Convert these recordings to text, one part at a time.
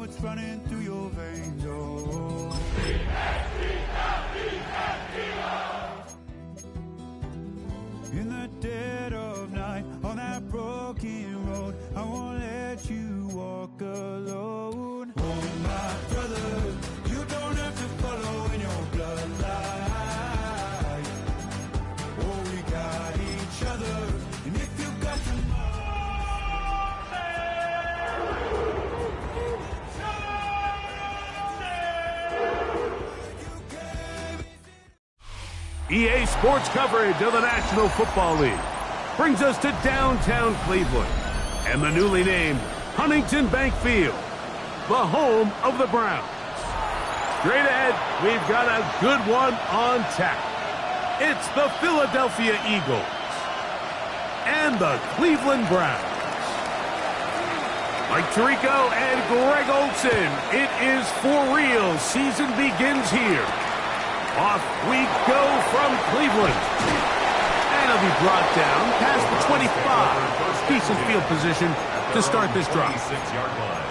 it's running through your veins. Oh. In the dead of night, on that broken road, I won't let you walk alone. Oh, my brother, you don't have to follow in your bloodline. Oh, we got each other, and if you got EA Sports coverage of the National Football League brings us to downtown Cleveland and the newly named Huntington Bank Field, the home of the Browns. Straight ahead, we've got a good one on tap. It's the Philadelphia Eagles and the Cleveland Browns. Mike Tirico and Greg Olsen, it is for real. Season begins here. Off we go from Cleveland. And it'll be brought down past the 25. Decent field position to start this drive. 26-yard line.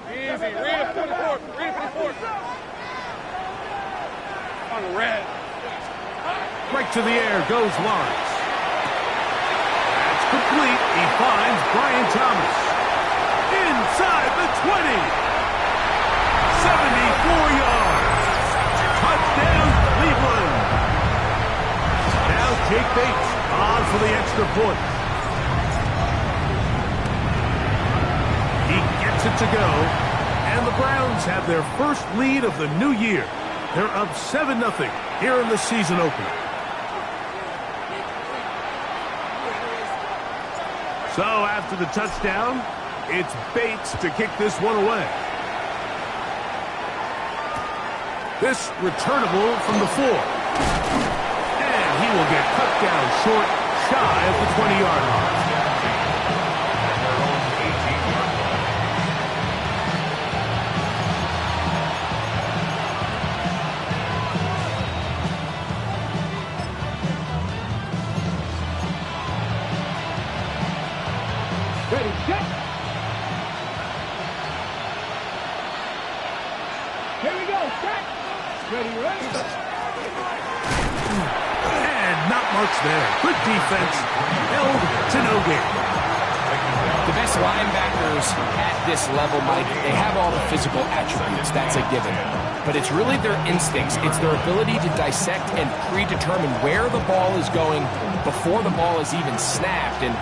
Easy. Read it for the fourth. On the red. Right to the air goes Lawrence. That's complete. He finds Brian Thomas. Inside the 20. 74 yards. Touchdown, Cleveland. Now Jake Bates on for the extra point. He gets it to go. And the Browns have their first lead of the new year. They're up 7-0 here in the season opener. So after the touchdown, it's Bates to kick this one away. This returnable from the 4. And he will get cut down short, shy of the 20-yard line. Ready, set. Here we go, set. Ready. And not much there. Good defense. Held to no gain. The best linebackers at this level, Mike, they have all the physical attributes. That's a given. But it's really their instincts. It's their ability to dissect and predetermine where the ball is going before the ball is even snapped. And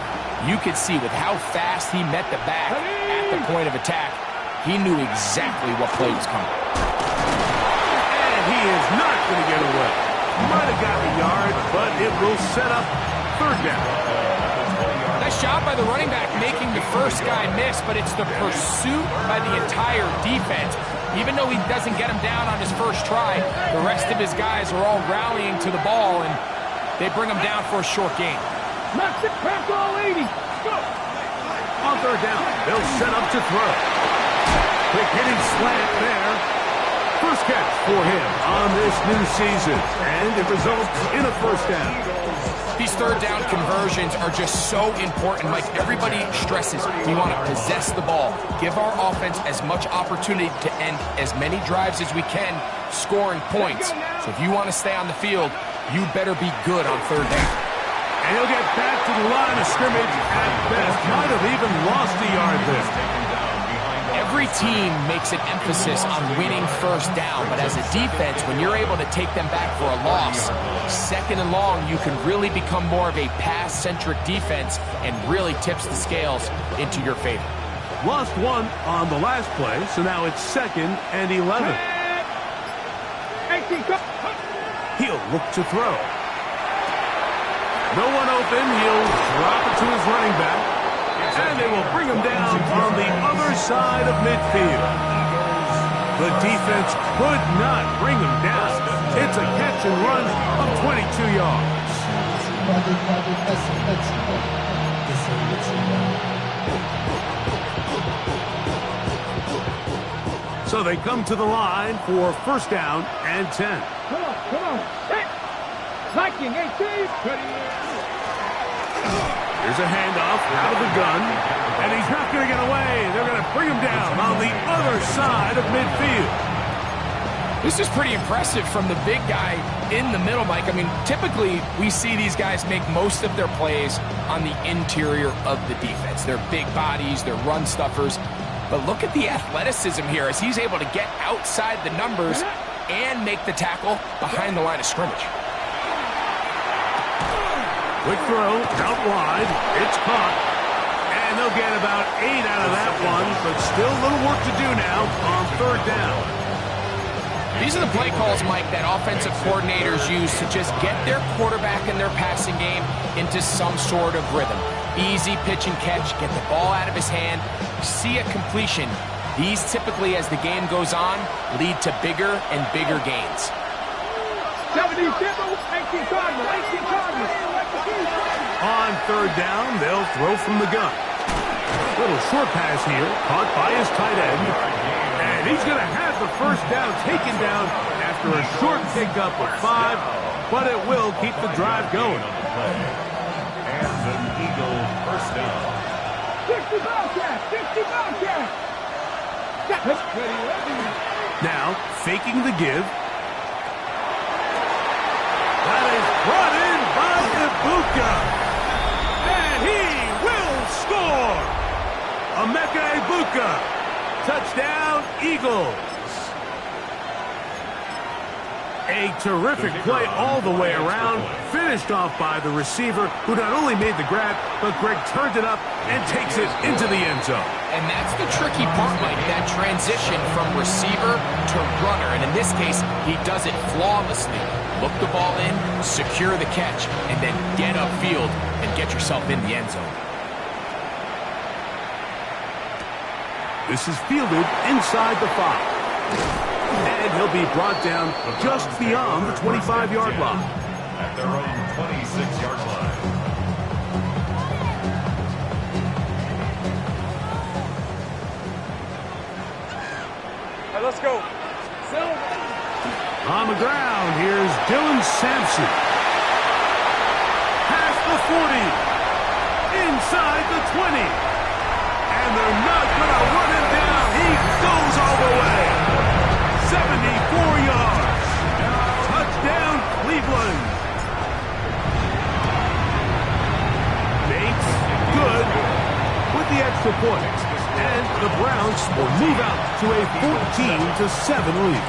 you could see with how fast he met the back at the point of attack, he knew exactly what play was coming. And he is not going to get away. Might have gotten a yard, but it will set up third down. Nice job by the running back making the first guy miss, but it's the pursuit by the entire defense. Even though he doesn't get him down on his first try, the rest of his guys are all rallying to the ball, and they bring him down for a short gain. Max it, pass all 80. Go. On third down, they'll set up to throw. Quick hitting slant there. First catch for him on this new season, and it results in a first down. These third down conversions are just so important. Like everybody stresses, we want to possess the ball, give our offense as much opportunity to end as many drives as we can, scoring points. So if you want to stay on the field, you better be good on third down. And he'll get back to the line of scrimmage at best. Might have even lost a yard there. Every team makes an emphasis on winning first down, but as a defense, when you're able to take them back for a loss, second and long, you can really become more of a pass-centric defense and really tips the scales into your favor. Lost one on the last play, so now it's 2nd and 11. He'll look to throw. No one open. He'll drop it to his running back. And they will bring him down on the other side of midfield. The defense could not bring him down. It's a catch and run of 22 yards. So So they come to the line for first down and 10. Come on. Hey. Viking, 18. Here's a handoff out of the gun, and he's not going to get away. They're going to bring him down on the other side of midfield. This is pretty impressive from the big guy in the middle, Mike. I mean, typically we see these guys make most of their plays on the interior of the defense. They're big bodies, they're run stuffers. But look at the athleticism here as he's able to get outside the numbers and make the tackle behind the line of scrimmage. Quick throw, out wide, it's caught. And they'll get about 8 out of that one, but still a little work to do now on third down. These are the play calls, Mike, that offensive coordinators use to just get their quarterback and their passing game into some sort of rhythm. Easy pitch and catch, get the ball out of his hand, see a completion. These typically, as the game goes on, lead to bigger and bigger gains. 70, 18 Cardinals. On third down, they'll throw from the gun. Little short pass here, caught by his tight end. And he's going to have the first down taken down after a short pickup of 5, but it will keep the drive going. And an Eagle first down. 60 Bobcat. Now, faking the give. That is brought in by Ibuka. And he will score. Emeka Ibuka. Touchdown, Eagles. A terrific play all the way around, finished off by the receiver, who not only made the grab, but Greg turned it up and takes it into the end zone. And that's the tricky part, Mike, that transition from receiver to runner. And in this case, he does it flawlessly. Look the ball in, secure the catch, and then get upfield and get yourself in the end zone. This is fielded inside the 5. And he'll be brought down just beyond the 25-yard line. At their own 26-yard line. Right, let's go. On the ground, here's Dylan Sampson. Past the 40. Inside the 20. And they're not going to run him down. He goes all the way. 74 yards. Touchdown, Cleveland. Bates, good with the extra point. And the Browns will move out to a 14-7 lead.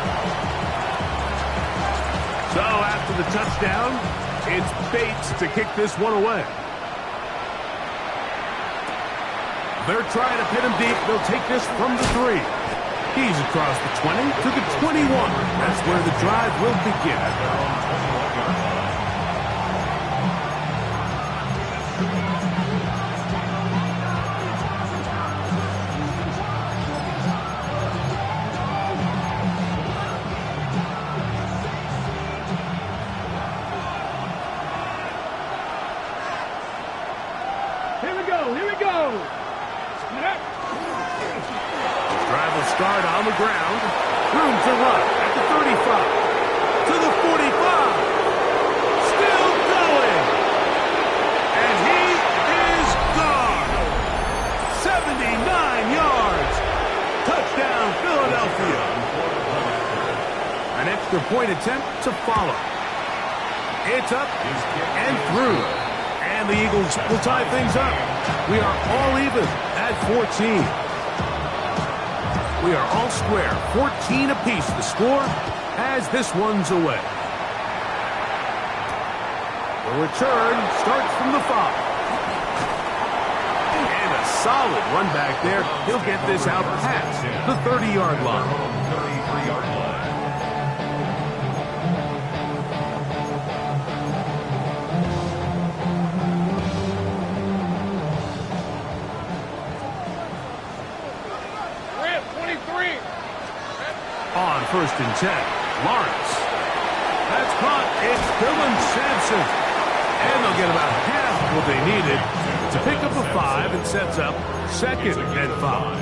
So after the touchdown, it's Bates to kick this one away. They're trying to pin him deep. They'll take this from the 3. He's across the 20 to the 21. That's where the drive will begin. Here we go. Drive will start on the ground. Room to run at the 35. To the 45. Still going. And he is gone. 79 yards. Touchdown, Philadelphia. An extra point attempt to follow. It's up and through. And the Eagles will tie things up. We are all even at 14. We are all square. 14 apiece the score as this one's away. The return starts from the 5. And a solid run back there. He'll get this out past the 30-yard line. 33-yard line. On first and 10, Lawrence. That's caught. It's Dylan Sampson. And they'll get about half what they needed to pick up a 5 and sets up second and 5.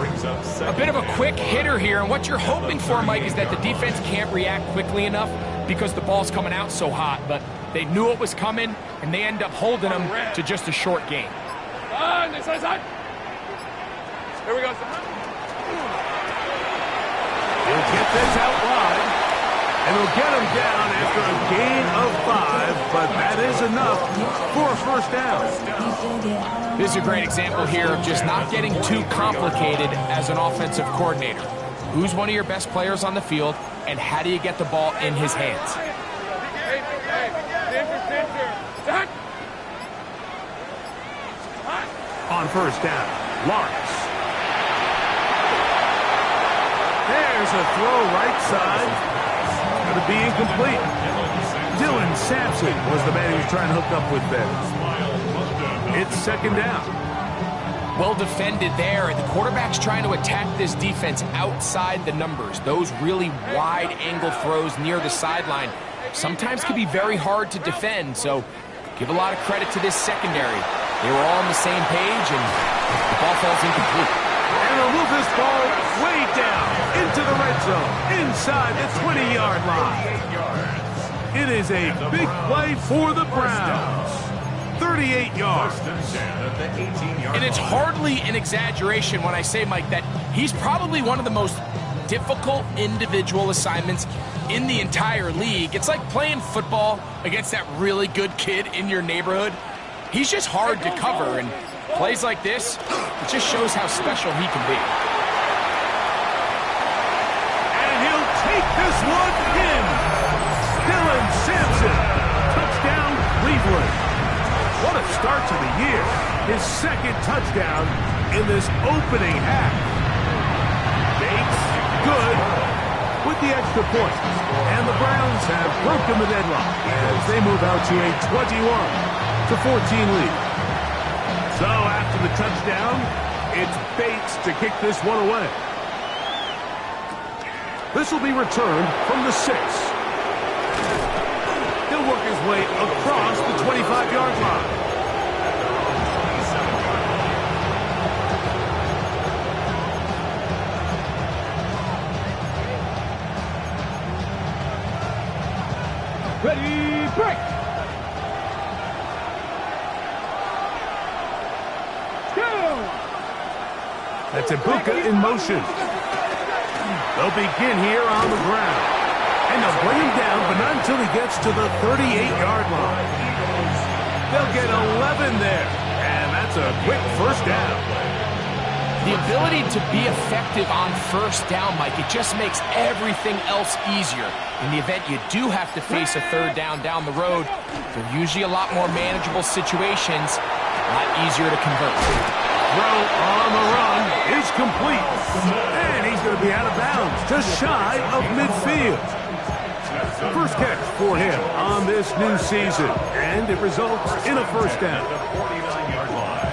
brings up A second. bit of a quick hitter here, and what you're hoping for, Mike, is that the defense can't react quickly enough because the ball's coming out so hot, but they knew it was coming, and they end up holding them to just a short game. Here we go. He'll get this out wide, and he'll get him down after a gain of 5, but that is enough for a first down. This is a great example here of just not getting too complicated as an offensive coordinator. Who's one of your best players on the field, and how do you get the ball in his hands? On first down, Lawrence. There's a throw right side. Going to be incomplete. Dylan Sampson was the man he was trying to hook up with there. It's second down. Well defended there, and the quarterback's trying to attack this defense outside the numbers. Those really wide angle throws near the sideline sometimes can be very hard to defend, so give a lot of credit to this secondary. They were all on the same page, and the ball falls incomplete. And they'll move this ball way down into the red zone, inside the 20-yard line. It is a big play for the Browns. 38 yards. And it's hardly an exaggeration when I say, Mike, that he's probably one of the most difficult individual assignments in the entire league. It's like playing football against that really good kid in your neighborhood. He's just hard to cover, and plays like this, it just shows how special he can be. And he'll take this one in. Dylan Sampson. Touchdown, Cleveland. What a start to the year. His second touchdown in this opening half. Bates, good, with the extra point. And the Browns have broken the deadlock as they move out to a 21-14 lead. So after the touchdown, it's Bates to kick this one away. This will be returned from the 6. He'll work his way across the 25-yard line. Ready, break. That's Ibuka in motion. They'll begin here on the ground. And they'll bring him down, but not until he gets to the 38-yard line. They'll get 11 there. And that's a quick first down. The ability to be effective on first down, Mike, it just makes everything else easier. In the event you do have to face a third down the road, they're usually a lot more manageable situations, a lot easier to convert. Throw on the run is complete. And he's going to be out of bounds, just shy of midfield. First catch for him on this new season, and it results in a first down. The 49-yard line.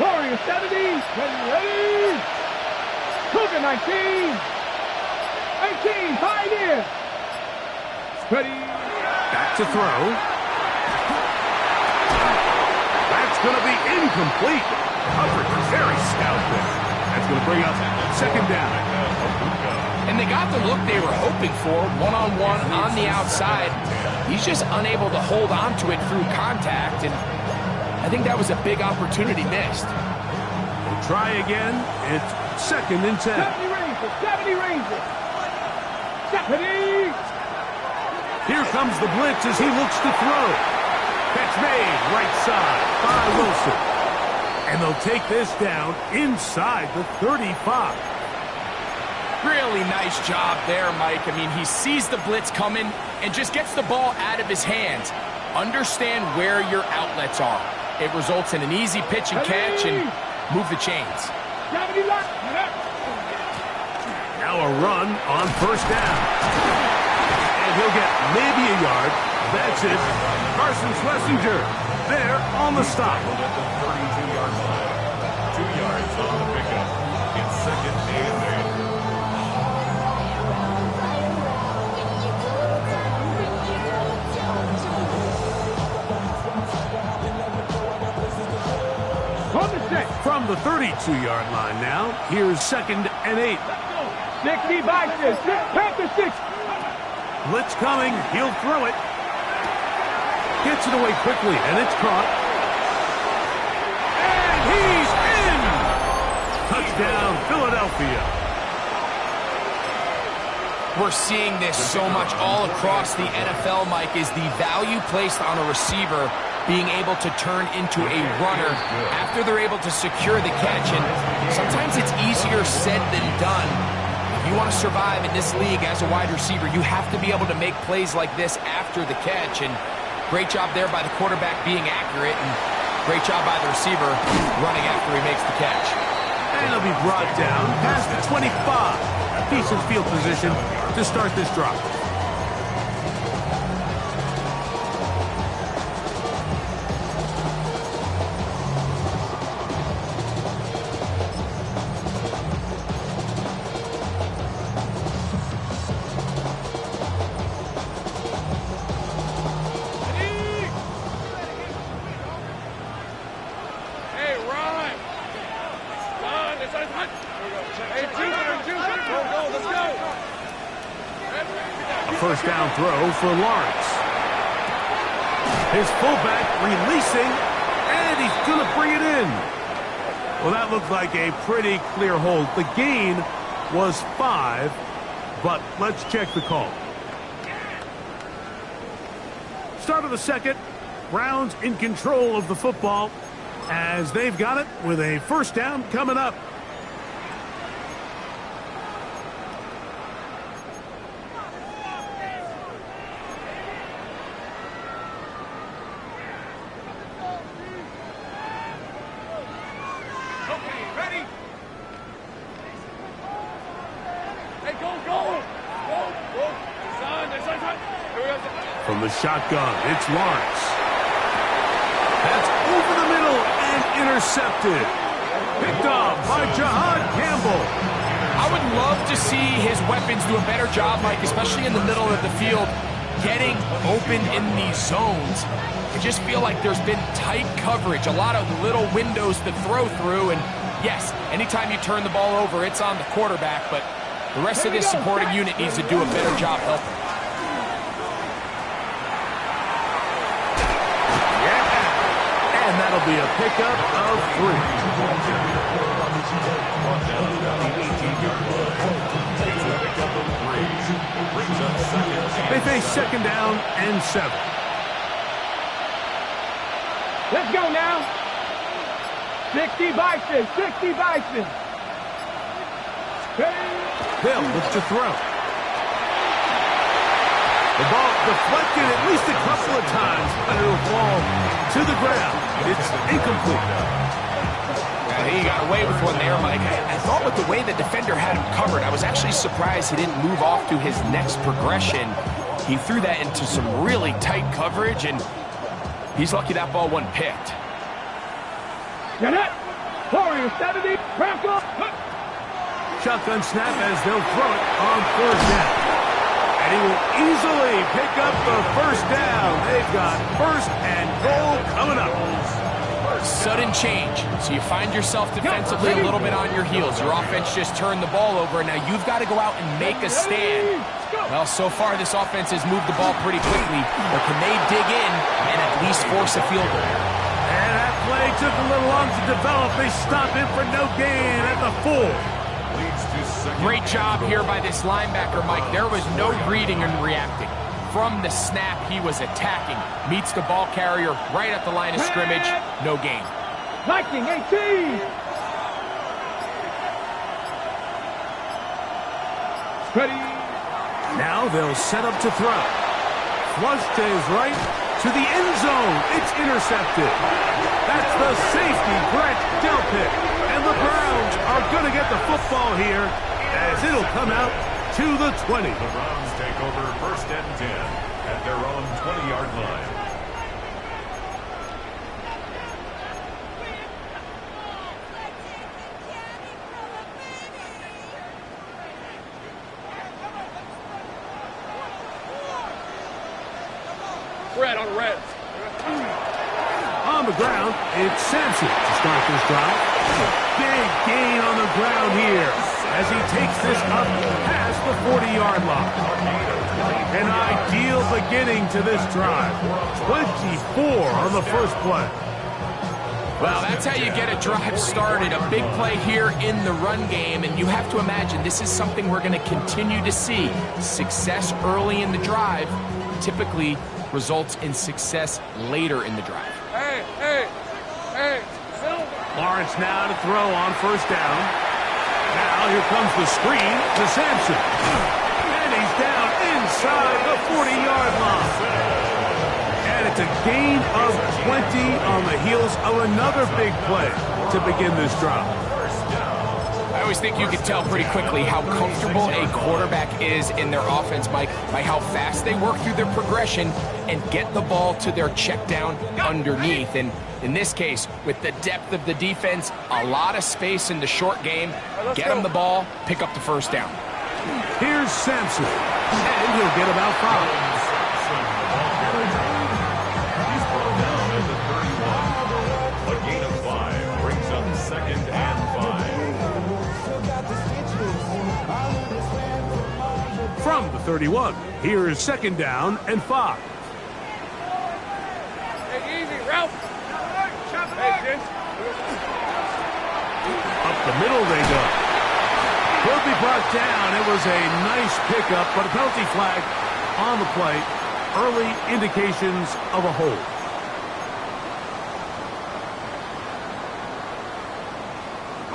Warrior 70, ready. Cougar 19. 18, 5 in. Ready. Back to throw. That's going to be incomplete. Coverage very stout there. That's going to bring up second down. And they got the look they were hoping for, one-on-one on the outside. He's just unable to hold on to it through contact, and I think that was a big opportunity missed. We'll try again. It's second and 10. 70 Rangers, 70 Rangers. 70. Here comes the blitz as he looks to throw. Catch made right side by Wilson. And they'll take this down inside the 35. Really nice job there, Mike. I mean, he sees the blitz coming and just gets the ball out of his hands. Understand where your outlets are. It results in an easy pitch and catch and move the chains. Now a run on first down. And he'll get maybe a yard. That's it. Carson Schlesinger there on the stop. At the 32-yard line. 2 yards on the pickup. It's second and 8. the 32-yard line now. Here's 2nd and 8. 60 Vikings. Panthers 6. Blitz coming. He'll throw it. Gets it away quickly, and it's caught. And he's in! Touchdown, Philadelphia. We're seeing this so much all across the NFL, Mike, is the value placed on a receiver being able to turn into a runner after they're able to secure the catch. And sometimes it's easier said than done. If you want to survive in this league as a wide receiver, you have to be able to make plays like this after the catch. And great job there by the quarterback being accurate, and great job by the receiver running after he makes the catch. And he'll be brought down past the 25. Decent field position to start this drive. First down throw for Lawrence. His fullback releasing, and he's going to bring it in. Well, that looked like a pretty clear hold. The gain was 5, but let's check the call. Start of the second. Browns in control of the football as they've got it with a first down coming up. From the shotgun, it's Lawrence. That's over the middle and intercepted. Picked off by Jahad Campbell. I would love to see his weapons do a better job, Mike, especially in the middle of the field, getting open in these zones. I just feel like there's been tight coverage, a lot of little windows to throw through, and yes, anytime you turn the ball over, it's on the quarterback, but the rest of this supporting unit needs to do a better job helping. And that'll be a pickup of 3. They face 2nd down and 7. Let's go now. 60 Bison. 60 Bison. Hill looks to throw. The ball deflected at least a couple of times, but it'll fall to the ground. It's incomplete. He got away with one there, Mike. I thought with the way the defender had him covered, I was actually surprised he didn't move off to his next progression. He threw that into some really tight coverage, and he's lucky that ball wasn't picked. Jeanette, Warriors 70, Bronco. Shotgun snap as they'll throw it on 4th down. And he will easily pick up the first down. They've got 1st and goal coming up. Sudden change. So you find yourself defensively a little bit on your heels. Your offense just turned the ball over, and now you've got to go out and make a stand. Well, so far this offense has moved the ball pretty quickly, but can they dig in and at least force a field goal? And that play took a little long to develop. They stop him for no gain at the 4. Great job here by this linebacker, Mike. There was no reading and reacting. From the snap, he was attacking. Meets the ball carrier right at the line of scrimmage. No gain. Viking 18. Ready. Now they'll set up to throw. Flush to his right to the end zone. It's intercepted. That's the safety, Brett Delpit. And the Browns are going to get the football here as it'll come out to the 20. The Browns take over 1st and 10 at their own 20-yard line. Red on red. On the ground, it's Sampson to start this drive. Big gain on the ground here as he takes this up past the 40-yard line. An ideal beginning to this drive. 24 on the first play. Well, that's how you get a drive started. A big play here in the run game, and you have to imagine this is something we're going to continue to see. Success early in the drive typically results in success later in the drive. Hey. Lawrence now to throw on first down. Now here comes the screen to Sampson. And he's down inside the 40-yard line. And it's a gain of 20 on the heels of another big play to begin this drive. I always think you can tell pretty quickly how comfortable a quarterback is in their offense, Mike, by how fast they work through their progression and get the ball to their check down underneath. And in this case, with the depth of the defense, a lot of space in the short game, get them the ball, pick up the first down. Here's Sampson, and he'll get about 5. He's brought down at the 31. A gain of 5 brings up second and 5. From the 31, here's second down and 5. Hey, easy, Ralph. Up the middle they go. Will be brought down. It was a nice pickup, but a penalty flag on the play. Early indications of a hold.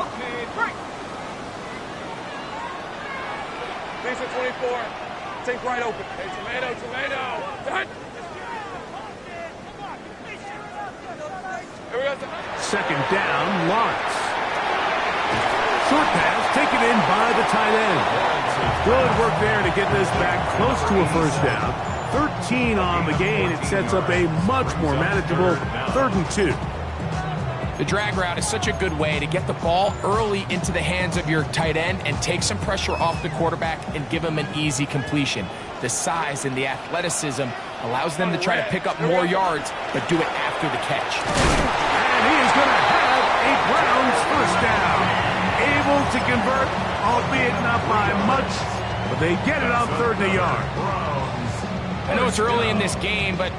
Okay, break. Piece of 24. Take right open. Hey, tomato. Done. Here we go. Second down, Lawrence. Short pass taken in by the tight end. Good work there to get this back close to a first down. 13 on the gain. It sets up a much more manageable 3rd and 2. The drag route is such a good way to get the ball early into the hands of your tight end and take some pressure off the quarterback and give him an easy completion. The size and the athleticism allows them to try to pick up more yards, but do it after the catch. And he is going to have a Browns first down. Able to convert, albeit not by much, but they get it on 3rd and a yard. I know it's early in this game, but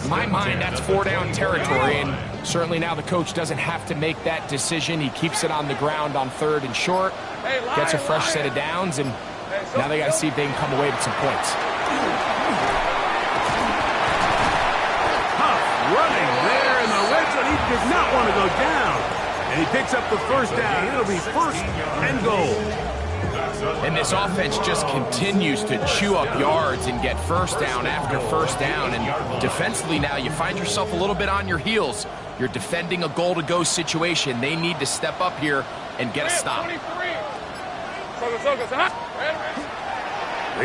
in my mind, that's 4-down territory, and certainly now the coach doesn't have to make that decision. He keeps it on the ground on 3rd and short, gets a fresh set of downs, and now they got to see if they can come away with some points. Tough running there in the red zone. He did not want to go down. And he picks up the first down. It'll be 1st and goal. And this offense just continues to chew up yards and get first down after first down. And defensively now, you find yourself a little bit on your heels. You're defending a goal-to-go situation. They need to step up here and get a stop. They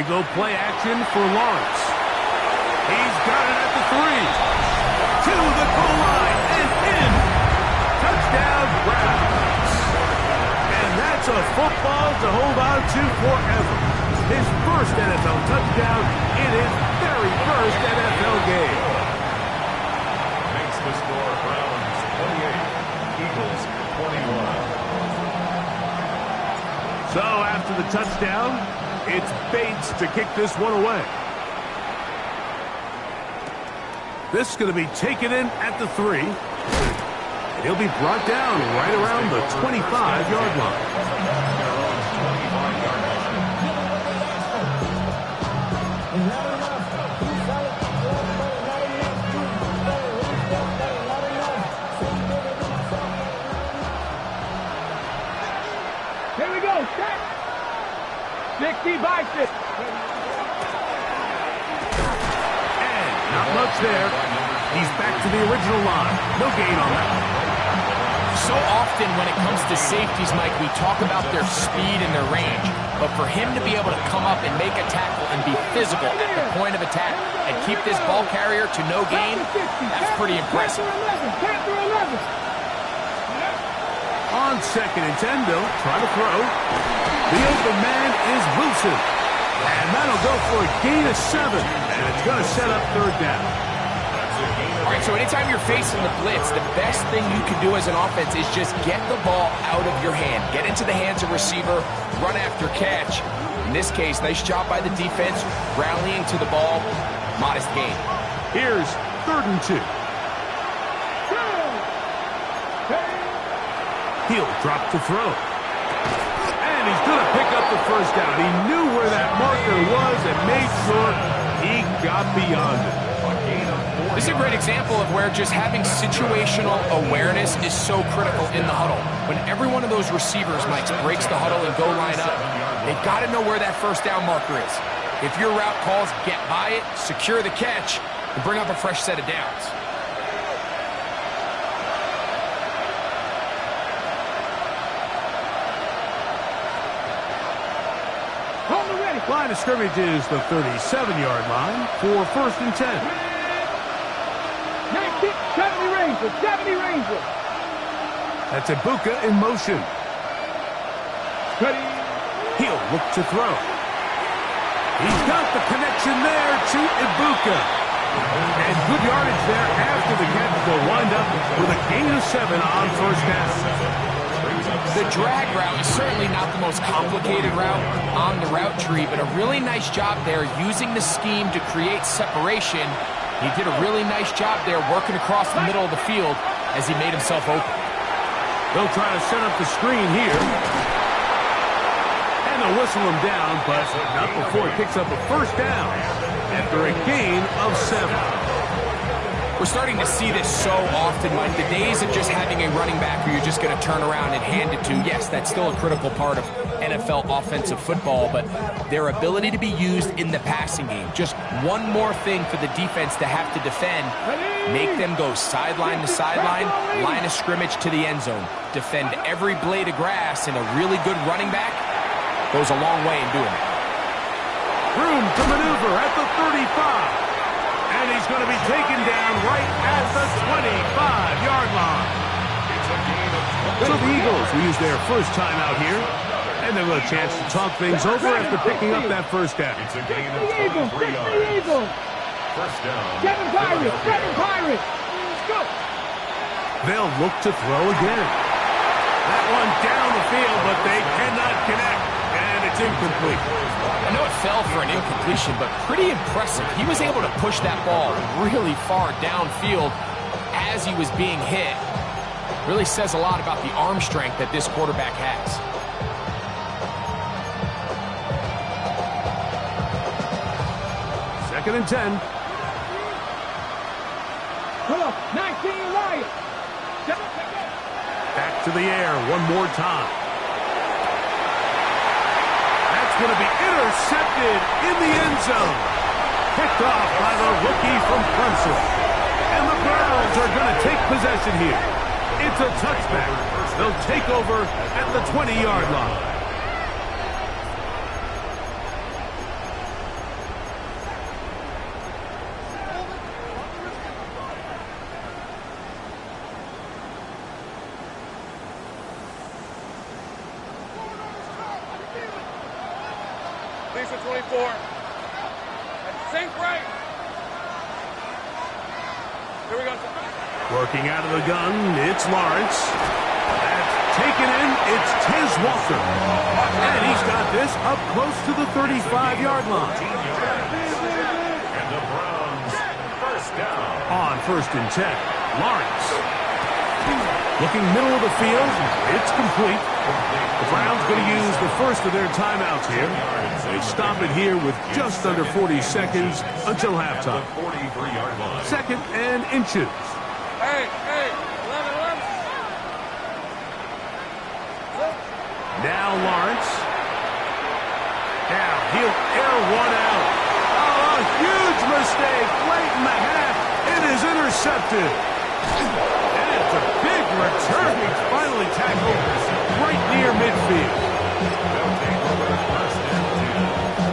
go play action for Lawrence. He's got it at the 3. To the goal line and in. Touchdown, Browns. And that's a football to hold on to forever. His first NFL touchdown in his very first NFL game. Makes the score Browns 28, Eagles 21. So after the touchdown, it's Bates to kick this one away. This is going to be taken in at the 3. He'll be brought down right around the 25-yard line. Here we go, set. 60 by 6. And not much there. He's back to the original line. No gain on that. So often when it comes to safeties, Mike, we talk about their speed and their range. But for him to be able to come up and make a tackle and be physical at the point of attack and keep this ball carrier to no gain, that's pretty impressive. On 2nd and 10, they'll try to throw. The open man is Wilson. And that'll go for a gain of 7. And it's going to set up 3rd down. All right, so anytime you're facing the blitz, the best thing you can do as an offense is just get the ball out of your hand. Get into the hands of receiver, run after catch. In this case, nice job by the defense, rallying to the ball, modest gain. Here's 3rd and 2. He'll drop to throw. And he's going to pick up the first down. He knew where that marker was and made sure he got beyond it. This is a great example of where just having situational awareness is so critical in the huddle. When every one of those receivers, Mike, breaks the huddle and go line up, they've got to know where that first down marker is. If your route calls, get by it, secure the catch, and bring up a fresh set of downs. Line of scrimmage is the 37-yard line for 1st and 10. 70 Ranger. That's Ibuka in motion. He'll look to throw. He's got the connection there to Ibuka. And good yardage there after the catch. Will wind up with a gain of 7 on first down. The drag route is certainly not the most complicated route on the route tree, but a really nice job there using the scheme to create separation. He did a really nice job there working across the middle of the field as he made himself open. They'll try to set up the screen here. And they'll whistle him down, but not before he picks up a first down after a gain of 7. We're starting to see this so often, Mike. The days of just having a running back who you're just going to turn around and hand it to, yes, that's still a critical part of NFL offensive football, but their ability to be used in the passing game. Just one more thing for the defense to have to defend. Make them go sideline to sideline, line of scrimmage to the end zone. Defend every blade of grass, and a really good running back goes a long way in doing it. Room to maneuver at the 35. And he's going to be taken down right at the 25-yard line. So the Eagles will use their first timeout here. And they'll have a chance to talk things over after picking up that first down. It's a gain of 23 yards. First down. Kevin Pirates. Let's go. They'll look to throw again. That one down the field, but they cannot connect. And it's incomplete. I know it fell for an incompletion, but pretty impressive. He was able to push that ball really far downfield as he was being hit. Really says a lot about the arm strength that this quarterback has. Second and 10. Hold up, 19 Lions. Back to the air one more time. Going to be intercepted in the end zone. Picked off by the rookie from Clemson. And the Browns are going to take possession here. It's a touchback. They'll take over at the 20-yard line. Lisa 24. Sink right. Here we go. Working out of the gun, it's Lawrence. That's taken in, it's Tez Walker. And he's got this up close to the 35-yard line. And the Browns first down. On 1st and 10, Lawrence. Looking middle of the field, it's complete. The Browns going to use the first of their timeouts here. They stop it here with just under 40 seconds until halftime. 43-yard line. 2nd and inches. Hey, 11. Now Lawrence. Now he'll air one out. Oh, a huge mistake late in the half. It is intercepted. And it's a big return. He's finally tackled right near midfield. They'll take over first and 10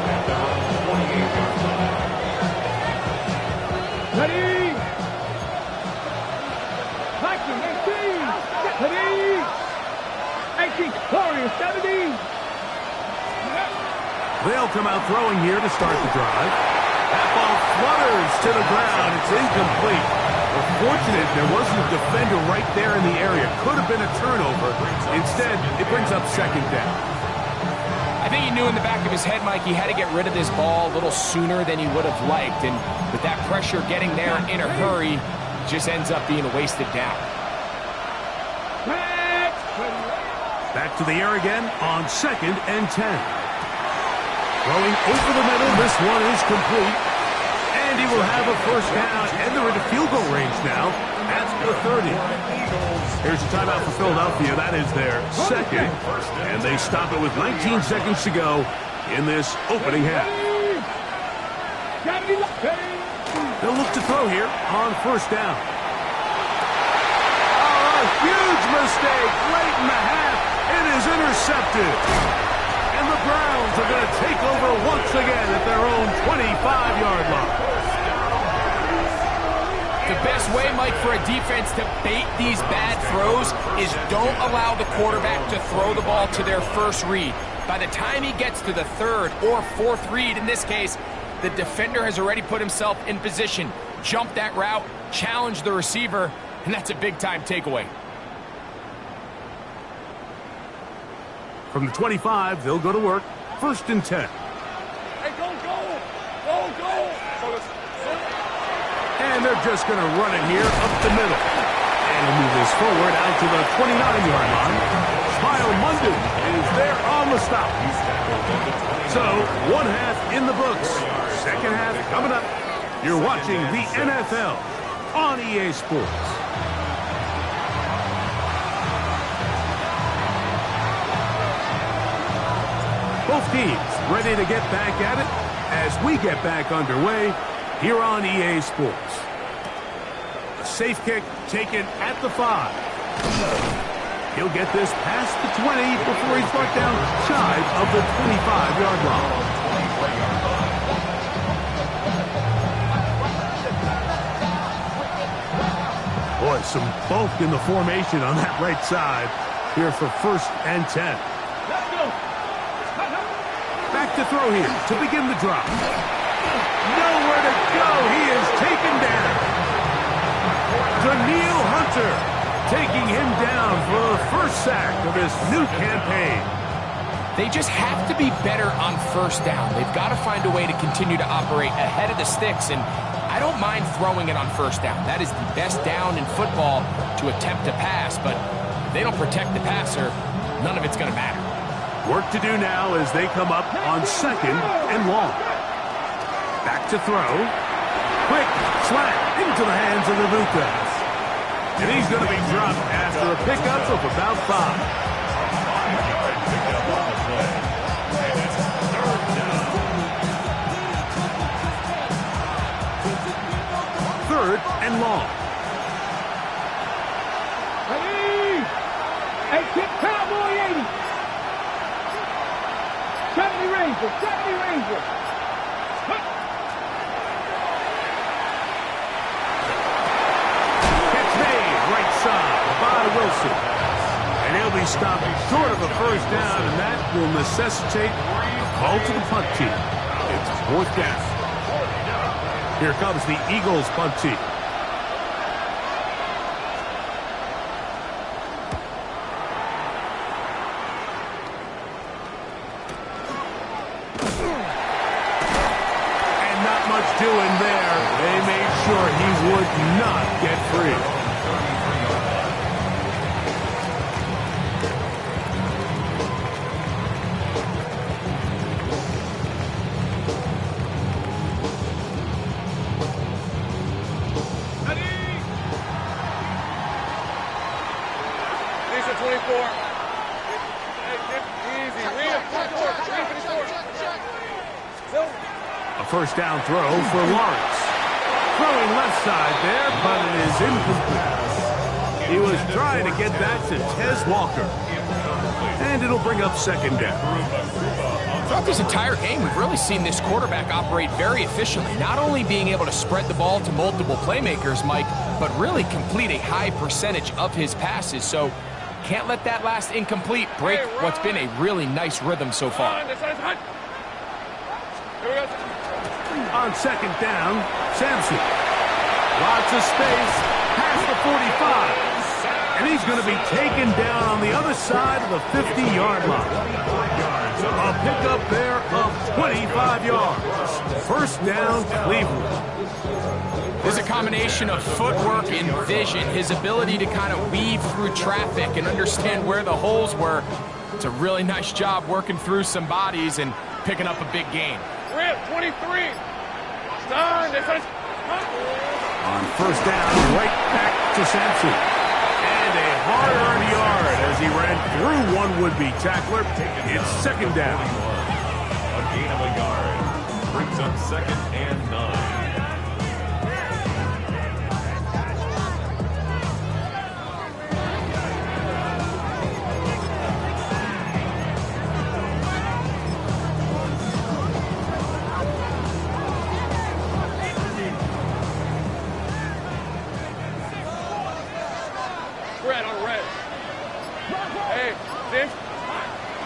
at their own 28-yard line. Ready. Viking 18. Ready. 18. Warriors 17. They'll come out throwing here to start the drive. That ball flutters to the ground. It's incomplete. Well, fortunate there wasn't a defender right there in the area. Could have been a turnover. Instead, it brings up second down. I think he knew in the back of his head, Mike, he had to get rid of this ball a little sooner than he would have liked. And with that pressure getting there in a hurry, it just ends up being a wasted down. Back to the air again on 2nd and 10. Throwing over the middle, this one is complete. And he will have a first down, and they're into field goal range now at the 30. Here's a timeout for Philadelphia. That is their second, and they stop it with 19 seconds to go in this opening half. They'll look to throw here on first down. Oh, a huge mistake late in the half. It is intercepted. And the Browns are going to take over once again at their own 25-yard line. The best way, Mike, for a defense to bait these bad throws is don't allow the quarterback to throw the ball to their first read. By the time he gets to the third or fourth read, in this case, the defender has already put himself in position, jump that route, challenge the receiver, and that's a big-time takeaway. From the 25, they'll go to work. 1st and 10. Hey, go! And they're just going to run it here up the middle. And he'll move this forward out to the 29-yard line. Smile Monday is there on the stop. So, one half in the books. Second half coming up. You're watching the NFL on EA Sports. Both teams ready to get back at it as we get back underway here on EA Sports. A safe kick taken at the 5. He'll get this past the 20 before he's brought down shy of the 25-yard line. Boy, some bulk in the formation on that right side here for 1st and 10. Back to throw here to begin the drop. Nowhere to go. He is taken down. Danielle Hunter taking him down for the first sack of this new campaign. They just have to be better on first down. They've got to find a way to continue to operate ahead of the sticks, and I don't mind throwing it on first down. That is the best down in football to attempt to pass, but if they don't protect the passer, none of it's going to matter. Work to do now as they come up on 2nd and long. Back to throw. Quick slant into the hands of Ibuka. And he's going to be dropped after a pickup of about 5. Third and long. Ready? Hey, kick Cowboy 80. 70 Rangers, 70 Rangers. Catch made, right side by Wilson. And he'll be stopped short of a first down, and that will necessitate a call to the punt team. It's 4th down. Here comes the Eagles punt team. Doing there, they made sure he would not get free. These are 24. Hey, easy. A first down throw for Lawrence. Throwing left side there, but it is incomplete. He was trying to get that to Tez Walker. And it'll bring up 2nd down. Throughout this entire game, we've really seen this quarterback operate very efficiently, not only being able to spread the ball to multiple playmakers, Mike, but really complete a high percentage of his passes. So can't let that last incomplete break what's been a really nice rhythm so far. On 2nd down, Sampson. Lots of space past the 45. And he's going to be taken down on the other side of the 50-yard line. A pickup there of 25 yards. First down, Cleveland. There's a combination of footwork and vision, his ability to kind of weave through traffic and understand where the holes were. It's a really nice job working through some bodies and picking up a big gain. Rip, 23. Turn. On first down, right back to Sampson. And a hard-earned yard as he ran through one would-be tackler. It's second down. A gain of a yard brings up 2nd and 9.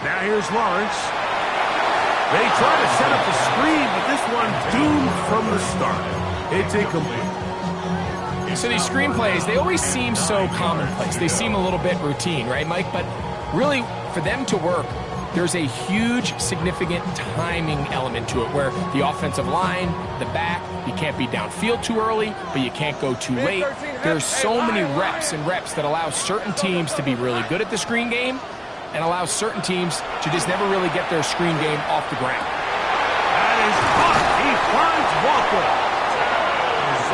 Now here's Lawrence. They try to set up the screen, but this one doomed from the start. It's incomplete. So these screen plays, they always seem so commonplace. They seem a little bit routine, right, Mike? But really, for them to work, there's a huge, significant timing element to it where the offensive line, the back, you can't be downfield too early, but you can't go too late. There's so many reps and reps that allow certain teams to be really good at the screen game and allow certain teams to just never really get their screen game off the ground. That is caught. He finds Walker.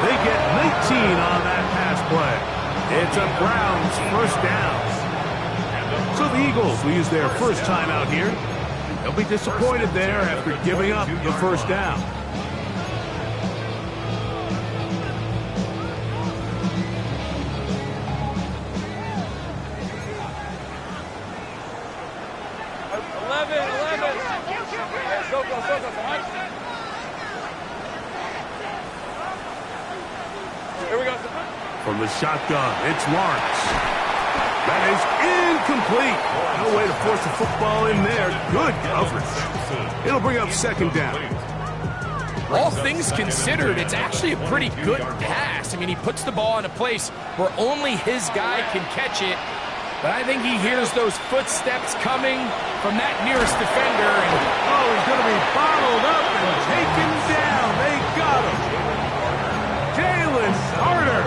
They get 19 on that pass play. It's a Browns first down. So the Eagles will use their first time out here. They'll be disappointed there after giving up the first down. Here we go. From the shotgun, it's Lawrence. That is incomplete. No way to force the football in there. Good coverage. It'll bring up second down. All things considered, it's actually a pretty good pass. I mean, he puts the ball in a place where only his guy can catch it. But I think he hears those footsteps coming from that nearest defender. And oh, he's going to be bottled up and taken down. They got him. Jalen Carter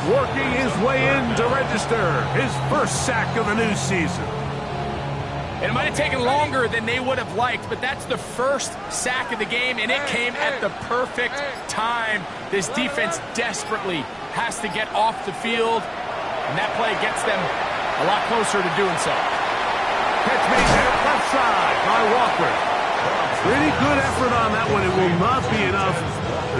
working his way in to register his first sack of the new season. It might have taken longer than they would have liked, but that's the first sack of the game, and it came at the perfect time. This defense desperately has to get off the field, and that play gets them a lot closer to doing so. Catch made there, left side by Walker. Pretty good effort on that one. It will not be enough.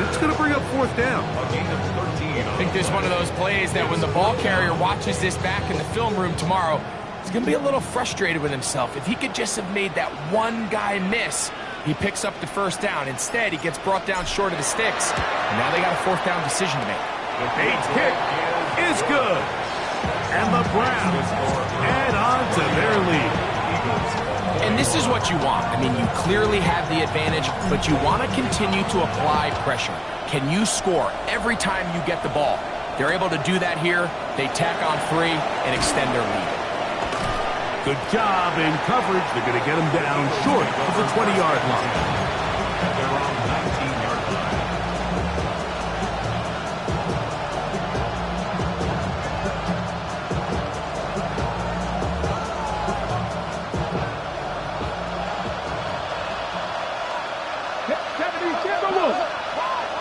It's going to bring up fourth down. I think there's one of those plays that when the ball carrier watches this back in the film room tomorrow, he's going to be a little frustrated with himself. If he could just have made that one guy miss, he picks up the first down. Instead, he gets brought down short of the sticks, and now they got a fourth down decision to make. The Bates kick is good. And the Browns add on to their lead. And this is what you want. I mean, you clearly have the advantage, but you want to continue to apply pressure. Can you score every time you get the ball? They're able to do that here. They tack on 3 and extend their lead. Good job in coverage. They're going to get him down short of the 20-yard line. They're on 19-yard line.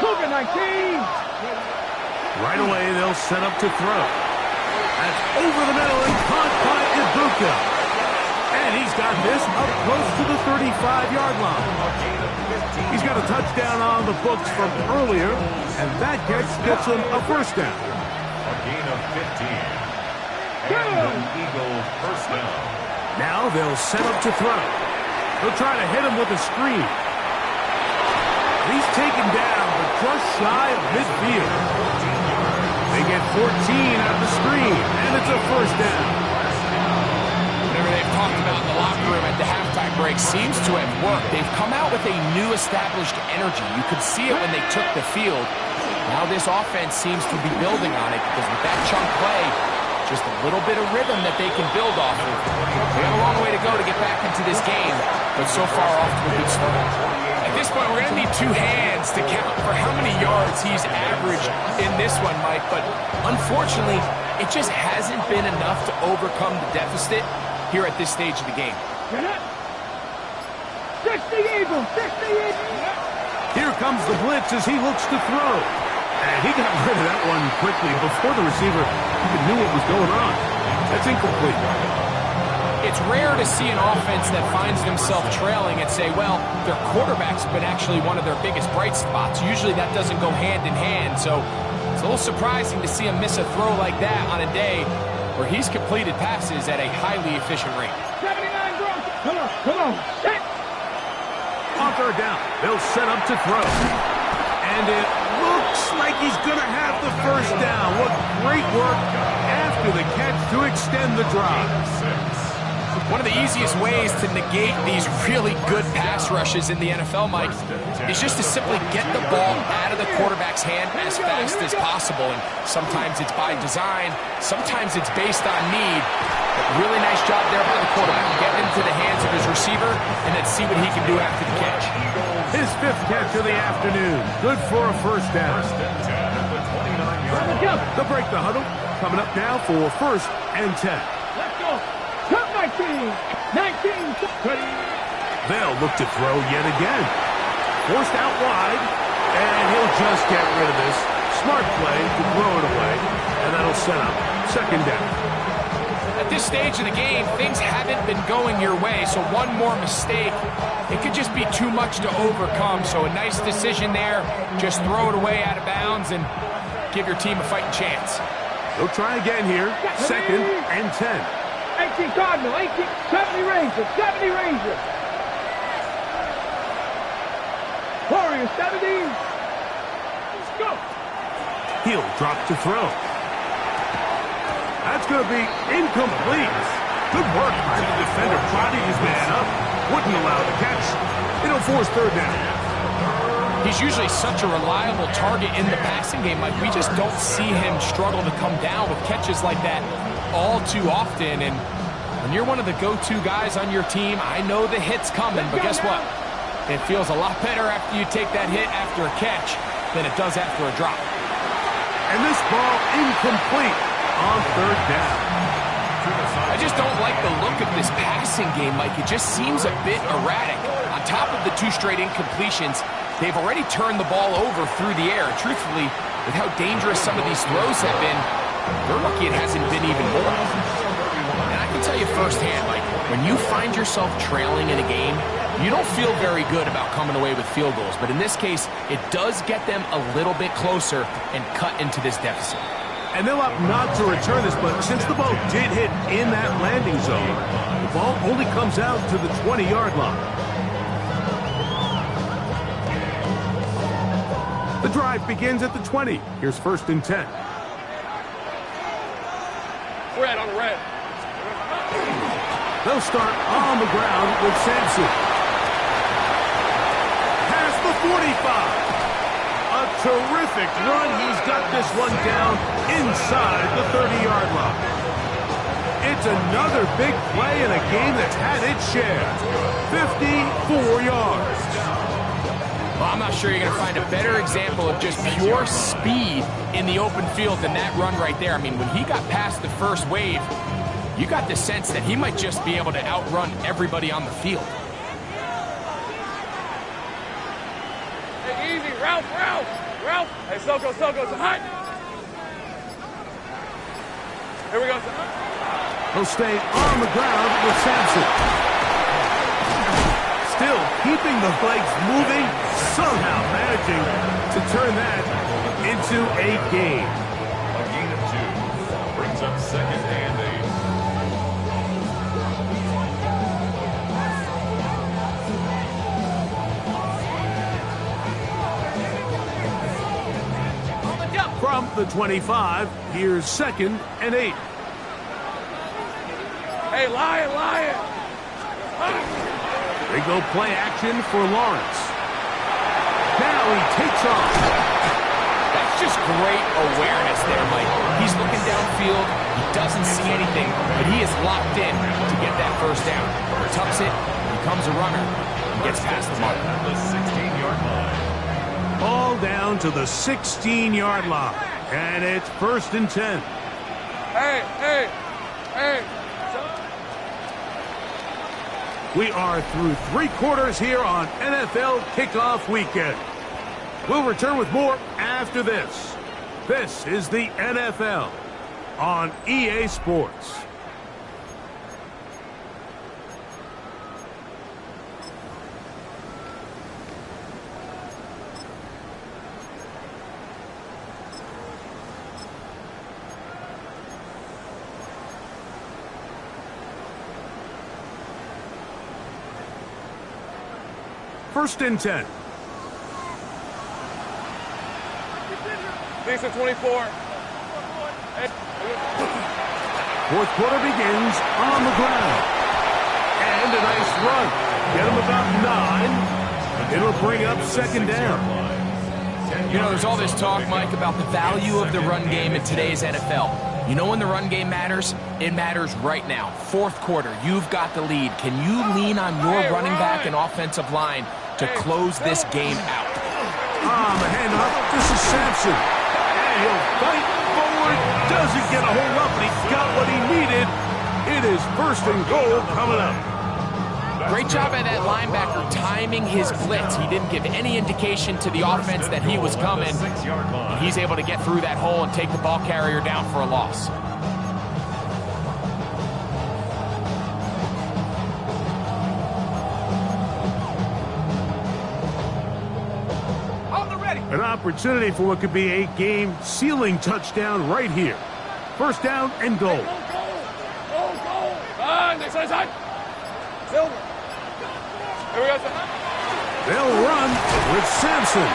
Cougar 19. Right away, they'll set up to throw. That's over the middle and caught by Ibuka. And he's got this up close to the 35-yard line. He's got a touchdown on the books from earlier, and that gets him a first down. A gain of 15. And an Eagles first down. Now they'll set up to throw. They'll try to hit him with a screen. He's taken down, but just shy of midfield. They get 14 out of the screen, and it's a first down. Whatever they've talked about in the locker room at the halftime break seems to have worked. They've come out with a new established energy. You could see it when they took the field. Now this offense seems to be building on it because with that chunk play, just a little bit of rhythm that they can build off of. They have a long way to go to get back into this game, but so far off to a good start. At this point, we're going to need two hands to count for how many yards he's averaged in this one, Mike, but unfortunately, it just hasn't been enough to overcome the deficit here at this stage of the game. 60 Eagles, 60 Eagles. Here comes the blitz as he looks to throw. And he got rid of that one quickly before the receiver even knew what was going on. That's incomplete. It's rare to see an offense that finds themselves trailing and say, well, their quarterback's been actually one of their biggest bright spots. Usually that doesn't go hand in hand, so it's a little surprising to see him miss a throw like that on a day where he's completed passes at a highly efficient rate. 79 Broncos. Come on, set. On third down, they'll set up to throw. And it looks like he's going to have the first down. What great work after the catch to extend the drive. One of the easiest ways to negate these really good pass rushes in the NFL, Mike, is just to simply get the ball out of the quarterback's hand as fast as possible. And sometimes it's by design, sometimes it's based on need. But really nice job there by the quarterback. Get into the hands of his receiver and then see what he can do after the catch. His fifth catch of the afternoon. Good for a first down. They'll break the huddle. Coming up now for first and 10. Let's go. Top 19. 19. They'll look to throw yet again. Forced out wide. And he'll just get rid of this. Smart play to throw it away. And that'll set up second down. At this stage of the game, things haven't been going your way, so one more mistake, it could just be too much to overcome. So a nice decision there. Just throw it away out of bounds and give your team a fighting chance. They'll try again here. Second and 10. 18 Cardinal, 18, 70 Rangers, 70 Rangers. Warriors, 70. Let's go. He'll drop to throw. That's going to be incomplete. Good work by the defender, prodding his man up. Wouldn't allow the catch. It'll force third down. He's usually such a reliable target in the passing game. Like, we just don't see him struggle to come down with catches like that all too often. And when you're one of the go-to guys on your team, I know the hit's coming, but guess what? It feels a lot better after you take that hit after a catch than it does after a drop. And this ball incomplete on third down. I just don't like the look of this passing game, Mike. It just seems a bit erratic. On top of the two straight incompletions, they've already turned the ball over through the air. Truthfully, with how dangerous some of these throws have been, they're lucky it hasn't been even more. And I can tell you firsthand, Mike, when you find yourself trailing in a game, you don't feel very good about coming away with field goals. But in this case, it does get them a little bit closer and cut into this deficit. And they'll opt not to return this, but since the ball did hit in that landing zone, the ball only comes out to the 20-yard line. The drive begins at the 20. Here's first and 10. Red on the red. They'll start on the ground with Sampson. Past the 45. A terrific run. He's got this one down inside the 30-yard line. It's another big play in a game that's had its share. 54 yards. Well, I'm not sure you're going to find a better example of just pure speed in the open field than that run right there. I mean, when he got past the first wave, you got the sense that he might just be able to outrun everybody on the field. Hey, easy, Ralph. Hey, Soko, hot. Here we go. He'll stay on the ground with Sampson. Still keeping the legs moving, somehow managing to turn that into a gain. A gain of 2 brings up second and 8. From the 25, here's second and 8. Hey, Lion. They go play action for Lawrence. Now he takes off. That's just great awareness there, Mike. He's looking downfield. He doesn't see anything, but he is locked in to get that first down. Tucks it, becomes a runner, and gets past the mark. The 16-yard line. Ball down to the 16-yard line. And it's 1st and 10. Hey. We are through 3 quarters here on NFL Kickoff Weekend. We'll return with more after this. This is the NFL on EA Sports. First and 10. Decent 24. Fourth quarter begins on the ground. And a nice run. Get him about 9. It'll bring up 2nd down. You know, there's all this talk, Mike, about the value of the run game in today's NFL. You know when the run game matters? It matters right now. 4th quarter, you've got the lead. Can you lean on your running back and offensive line to close this game out? The handoff. This is Sampson. And he'll fight forward. Doesn't get a hold up, but he got what he needed. It is 1st and goal coming up. Great job by that linebacker timing his blitz. He didn't give any indication to the offense that he was coming. He's able to get through that hole and take the ball carrier down for a loss. An opportunity for what could be a game-sealing touchdown right here. 1st down and goal. Go. Next side. Silver. Here we go, sir. They'll run with Sampson.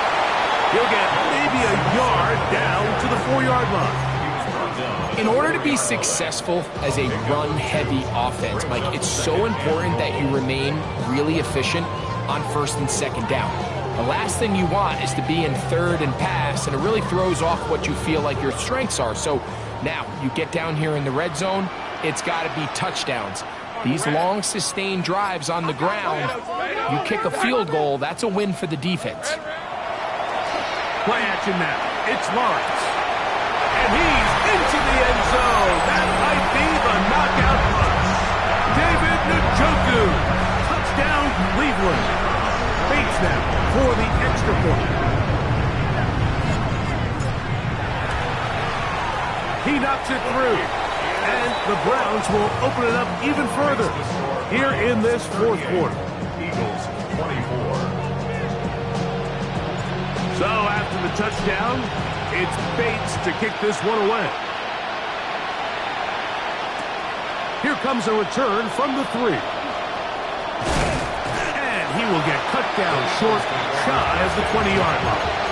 He'll get maybe a yard down to the 4-yard line. In order to be successful as a run-heavy offense, Mike, it's so important that you remain really efficient on 1st and 2nd down. The last thing you want is to be in 3rd and pass, and it really throws off what you feel like your strengths are. So now you get down here in the red zone, it's got to be touchdowns. These long, sustained drives on the ground, you kick a field goal, that's a win for the defense. Play action now. It's Lawrence. And he's into the end zone. That might be the knockout punch. David Njoku. Touchdown, Cleveland. Bates now for the extra point. He knocks it through. And the Browns will open it up even further here in this 4th quarter. Eagles 24. So after the touchdown, it's Bates to kick this one away. Here comes a return from the 3. And he will get cut down short, shy of the 20-yard line.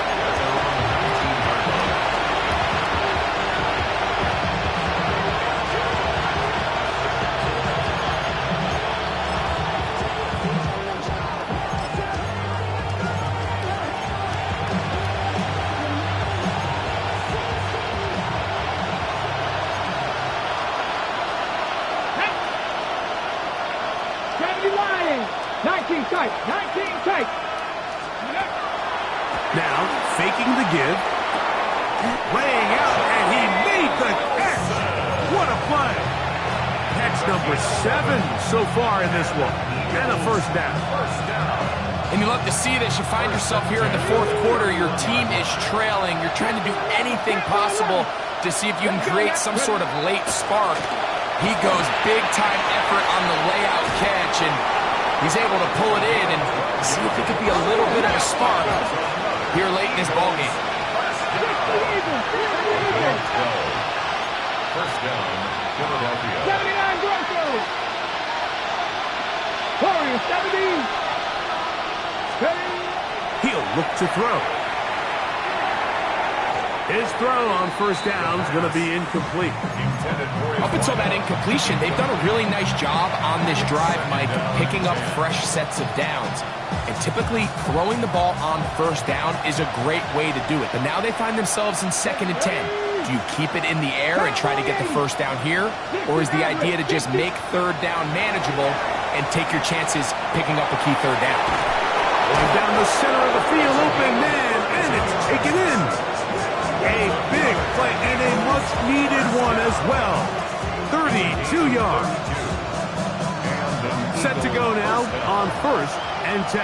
Now, faking the give, laying out, and he made the catch. What a play. Catch number 7 so far in this one, and a 1st down. And you love to see this. You find yourself here in the 4th quarter. Your team is trailing. You're trying to do anything possible to see if you can create some sort of late spark. He goes big-time effort on the layout catch, and he's able to pull it in and see if it could be a little bit of a spark here late in this ballgame. 1st down, Philadelphia. 79 Broncos. Warriors 70. He'll look to throw. His throw on first down is going to be incomplete. Up until that incompletion, they've done a really nice job on this drive, Mike, picking up fresh sets of downs. And typically, throwing the ball on first down is a great way to do it. But now they find themselves in 2nd and 10. Do you keep it in the air and try to get the first down here? Or is the idea to just make third down manageable and take your chances picking up a key third down? Going down the center of the field, open man, and it's taken in. A big play and a much-needed one as well. 32 yards. Set to go now on 1st and 10.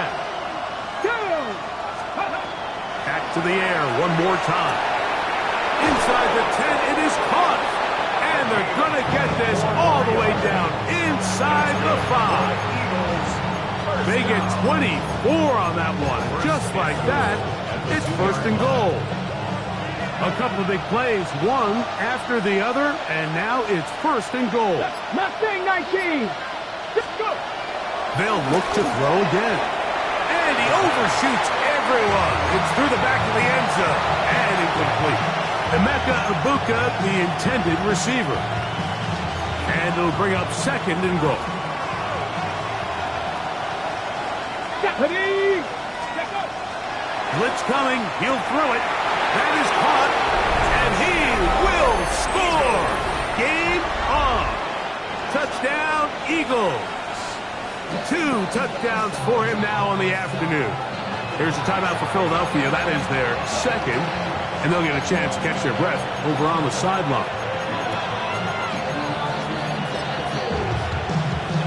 Back to the air one more time. Inside the 10, it is caught. And they're going to get this all the way down inside the 5. They get 24 on that one. Just like that, it's 1st and goal. A couple of big plays, one after the other, and now it's 1st and goal. Mustang 19. Let's go. They'll look to throw again. And he overshoots everyone. It's through the back of the end zone and incomplete. Emeka Ibuka, the intended receiver. And it'll bring up 2nd and goal. Deputy. Blitz coming. He'll throw it. That is caught. And he will score. Game on. Touchdown, Eagles. 2 touchdowns for him now on the afternoon. Here's a timeout for Philadelphia. That is their 2nd. And they'll get a chance to catch their breath over on the sideline.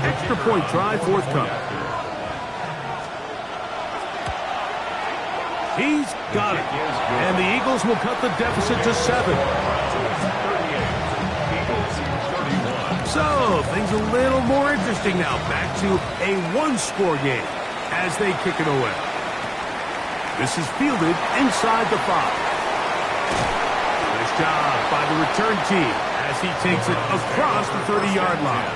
Extra point try forthcoming. He's got it. And the Eagles will cut the deficit to 7. So, things a little more interesting now. Back to a one-score game as they kick it away. This is fielded inside the 5. Nice job by the return team as he takes it across the 30-yard line.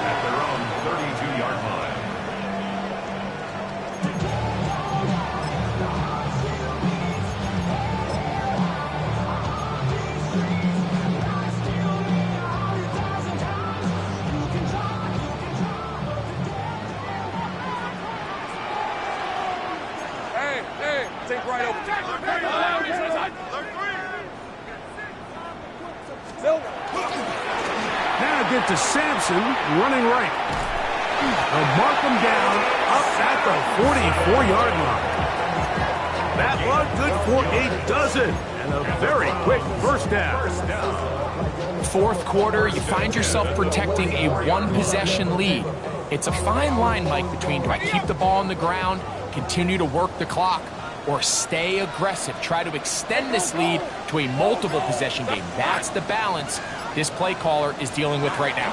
At their own 32-yard line. Hey, take right over. Now get to Sampson, running right. They'll mark him down up at the 44-yard line. That one good for a dozen and a very quick first down. 4th quarter, you find yourself protecting a one-possession lead. It's a fine line, Mike, between do I keep the ball on the ground, continue to work the clock, or stay aggressive, try to extend this lead to a multiple possession game. That's the balance this play caller is dealing with right now.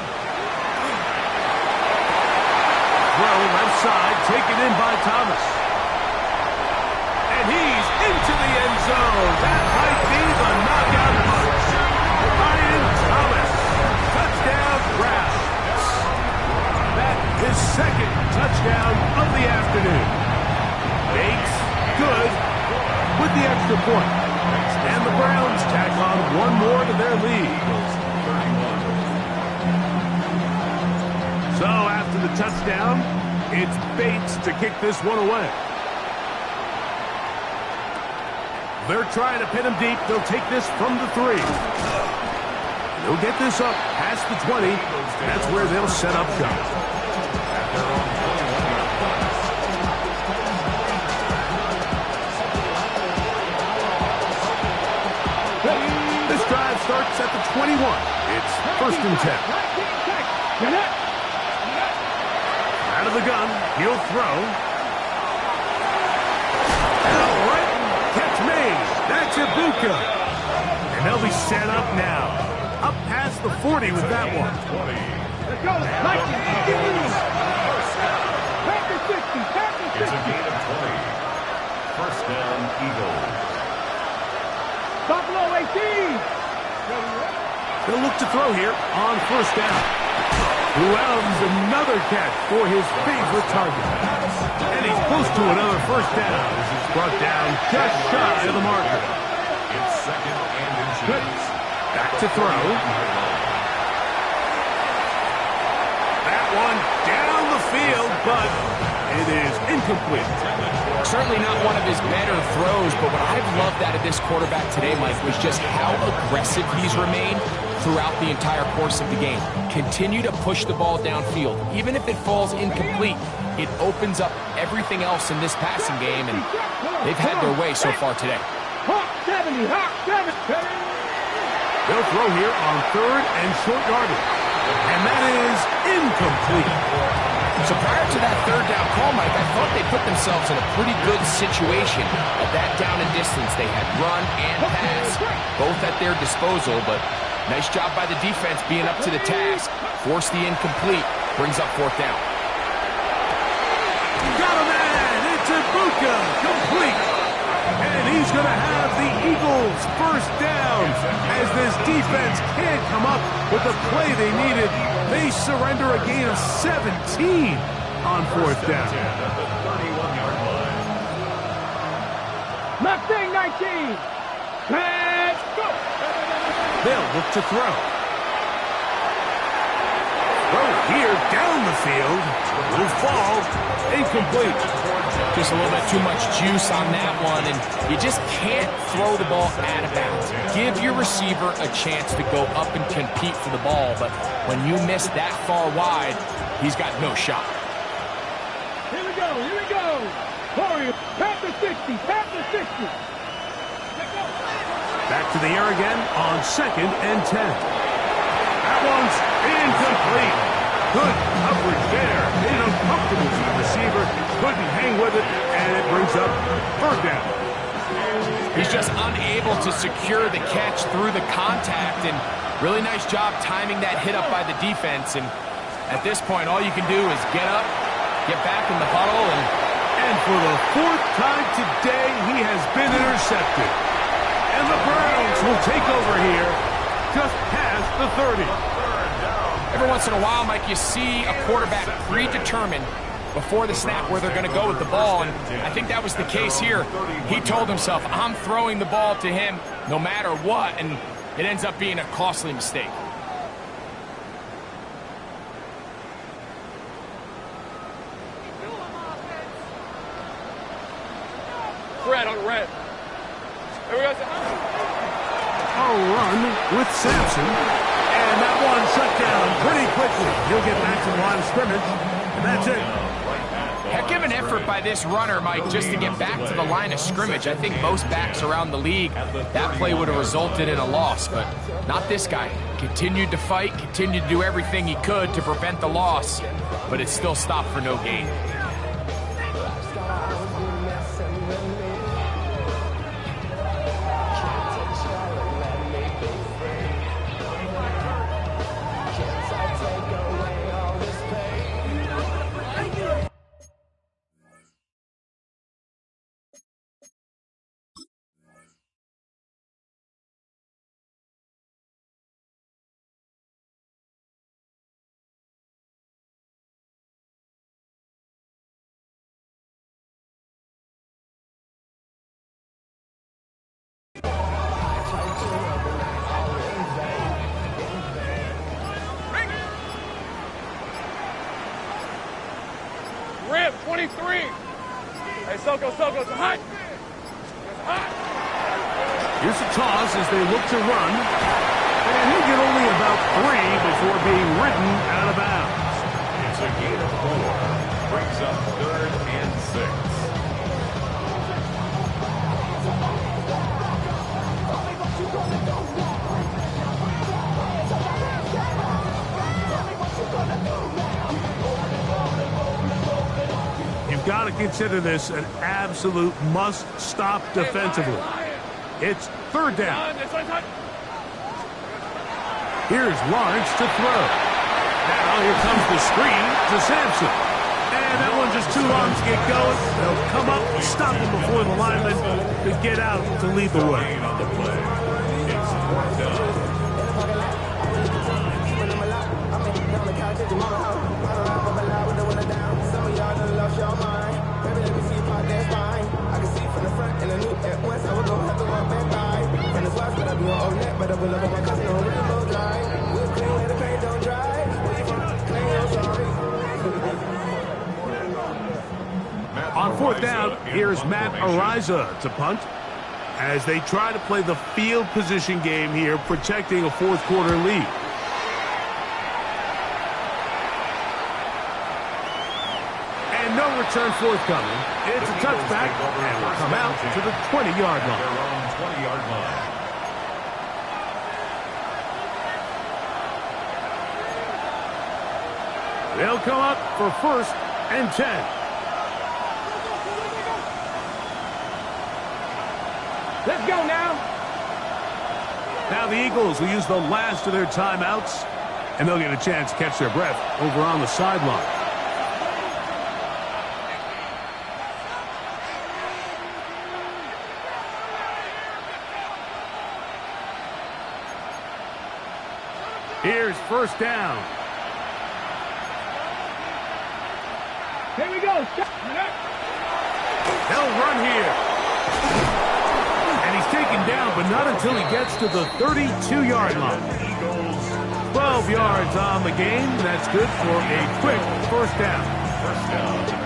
Throw left side, taken in by Thomas. And he's into the end zone. That might be the knockout punch. Ryan Thomas, touchdown Browns. That is 2nd touchdown of the afternoon. Makes good with the extra point. And the Browns tack on one more to their lead. So after the touchdown, it's Bates to kick this one away. They're trying to pin him deep. They'll take this from the 3. They'll get this up past the 20. That's where they'll set up shop. This drive starts at the 21. It's 1st and 10. Out of the gun, he'll throw. Right, catch made. That's Ibuka. And they'll be set up now. Up past the 40 with that one. Let's go. 19. It's a gain of 20. First down, Eagles. Buffalo 18. They'll look to throw here on first down. Wells, another catch for his favorite target. And he's close to another first down as it's brought down just shy of the marker. It's second and inches. Back to throw. That one down the field, but it is incomplete. Certainly not one of his better throws, but what I've loved out of this quarterback today, Mike, was just how aggressive he's remained throughout the entire course of the game. Continue to push the ball downfield. Even if it falls incomplete, it opens up everything else in this passing game, and they've had their way so far today. Hawk 70, Hawk 70. They'll throw here on third and short yardage. And that is incomplete. So prior to that third down call, Mike, I thought they put themselves in a pretty good situation at that down and distance. They had run and pass, both at their disposal, but nice job by the defense being up to the task. Force the incomplete, brings up fourth down. Got a man, it's Ibuka, complete. And he's going to have the Eagles first down as this defense can't come up with the play they needed. They surrender a gain of 17 on fourth down. Mustang 19. Let's go. They'll look to throw. Throw here down the field. Will fall. Incomplete. Just a little bit too much juice on that one, and you just can't throw the ball out of bounds. Give your receiver a chance to go up and compete for the ball, but when you miss that far wide, he's got no shot. Here we go, here we go. Warriors, Panther 60, Panther 60. Back to the air again on second and 10. That one's incomplete. Good coverage there. Made it uncomfortable for the receiver. Couldn't hang with it, and it brings up third down. He's just unable to secure the catch through the contact, and really nice job timing that hit up by the defense. And at this point, all you can do is get up, get back in the huddle, and for the fourth time today, he has been intercepted. And the Browns will take over here just past the 30. Every once in a while, Mike, you see a quarterback predetermined before the snap where they're going to go with the ball, and I think that was the case here. He told himself, I'm throwing the ball to him no matter what, and it ends up being a costly mistake. Red on red. There we go. A run with Sampson, and that one shut down pretty quickly. He'll get back to the line of scrimmage, and that's it. Heck of an effort by this runner, Mike, just to get back to the line of scrimmage. I think most backs around the league, that play would have resulted in a loss, but not this guy. Continued to fight, continued to do everything he could to prevent the loss, but it still stopped for no gain. Rip, 23. Hey, Soko, it's hot. It's hot. Here's a toss as they look to run. And he'll get only about 3 before being ridden out of bounds. It's a gain of 4. Brings up third and 6. You've got to consider this an absolute must-stop defensively. It's third down. Here's Lawrence to throw. Now here comes the screen to Sampson. And that one just too long to get going. They'll come up, stop him before the lineman could get out to lead the way. On the play. It's fourth down. I can see from the front and the new at once I was gonna have to walk back by. On fourth down, here's Matt Araiza to punt as they try to play the field position game here, protecting a fourth quarter lead. And no return forthcoming. It's a touchback, and will come out to the 20-yard line. Their own 20-yard line. They'll come up for 1st and 10. Let's go now. Now the Eagles will use the last of their timeouts, and they'll get a chance to catch their breath over on the sideline. Here's 1st down. Here we go. They'll run here. And he's taken down, but not until he gets to the 32-yard line. 12 yards on the game. That's good for a quick 1st down.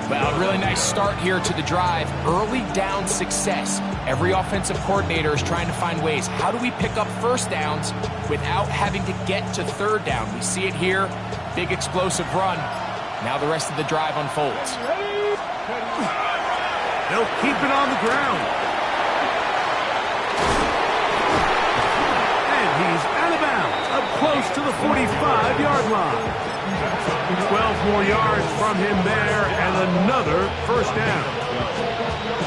Well, really nice start here to the drive. Early down success. Every offensive coordinator is trying to find ways. How do we pick up 1st downs without having to get to 3rd down? We see it here. Big explosive run. Now the rest of the drive unfolds. They'll keep it on the ground. And he's out of bounds, up close to the 45-yard line. 12 more yards from him there, and another 1st down.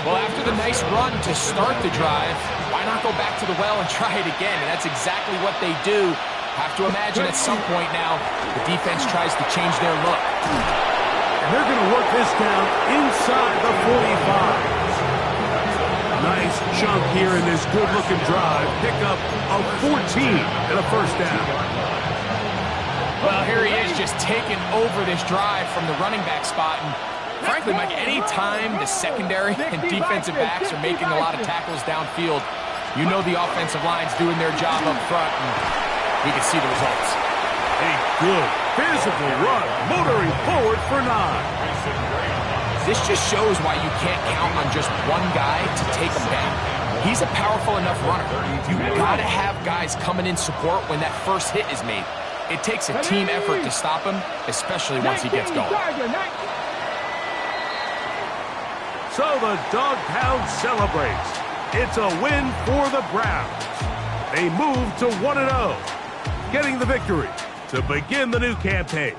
Well, after the nice run to start the drive, why not go back to the well and try it again? And that's exactly what they do. Have to imagine at some point now, the defense tries to change their look. And they're going to work this down inside the 45. Nice chunk here in this good-looking drive. Pick up a 14 and a 1st down. Well, here he is just taking over this drive from the running back spot. And frankly, Mike, any time the secondary and defensive backs are making a lot of tackles downfield, you know the offensive line's doing their job up front, and we can see the results. A good physical run, motoring forward for 9. This just shows why you can't count on just one guy to take him down. He's a powerful enough runner. You've got to have guys coming in support when that first hit is made. It takes a team effort to stop him, especially once he gets going. So the Dog Pound celebrates. It's a win for the Browns. They move to 1-0, getting the victory to begin the new campaign.